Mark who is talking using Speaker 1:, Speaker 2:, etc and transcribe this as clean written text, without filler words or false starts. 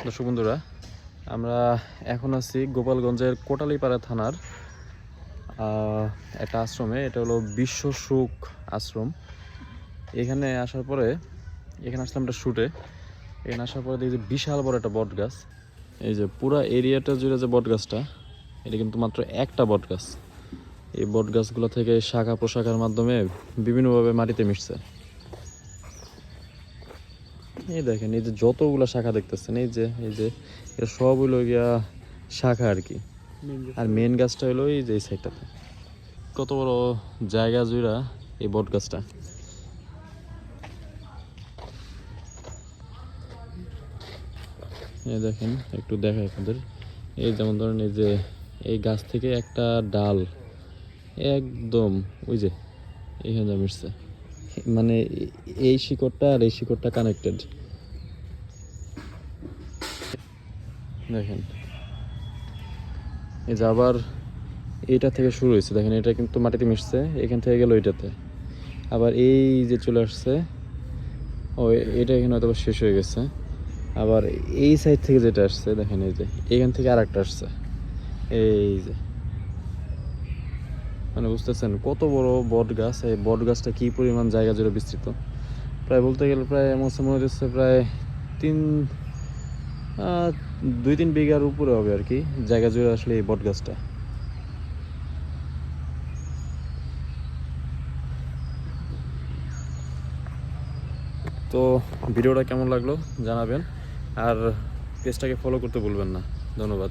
Speaker 1: দর্শক বন্ধুরা, আমরা এখন আছি গোপালগঞ্জের কোটালীপাড়া থানার একটা আশ্রমে। এটা হলো বিশ্ব সুখ আশ্রম। এখানে আসার পরে এখানে আসলাম একটা শ্যুটে। এখানে আসার পরে দেখি যে বিশাল বড় একটা বট গাছ। এই যে পুরা এরিয়াটা জুড়ে যে বট গাছটা, এটা কিন্তু মাত্র একটা বট গাছ। এই বট গাছগুলো থেকে শাখা প্রশাখার মাধ্যমে বিভিন্নভাবে মাটিতে মিশছে। এই দেখেন, এই যে যতগুলো শাখা দেখতেছেন, এই যে এটা সব হইলো গিয়া শাখা আর কি। আর মেন গাছটা হলো এই যে এই সাইডটাতে। কত বড় জায়গা জুড়া এই বট গাছটা। এই দেখেন, একটু দেখাই আপনাদের। এই যেমন ধরেন, এই যে এই গাছ থেকে একটা ডাল একদম ওই যে এখানে মিশছে, মানে এই শিকড়টা আর এই শিকড়টা কানেক্টেড। দেখেন, এই যে আবার এইটা থেকে শুরু হয়েছে। দেখেন, এটা কিন্তু মাটিতে মিশছে, এখান থেকে গেল এইটাতে, আবার এই যে চলে আসছে। ও, এটা এখানে হয়তো শেষ হয়ে গেছে। আবার এই সাইড থেকে যেটা আসছে, দেখেন এই যে এখান থেকে আর একটা আসছে। এই যে মানে বুঝতেছেন কত বড় বট গাছ। এই বট গাছটা কি পরিমাণ জায়গা জুড়ে বিস্তৃত, প্রায় বলতে গেলে প্রায় এমন মনে হচ্ছে প্রায় তিন 2-3 বিঘার উপরে হবে আর কি জায়গা জুড়ে আসলে এই বট গাছটা। তো ভিডিওটা কেমন লাগলো জানাবেন, আর পেজটাকে ফলো করতে ভুলবেন না। ধন্যবাদ।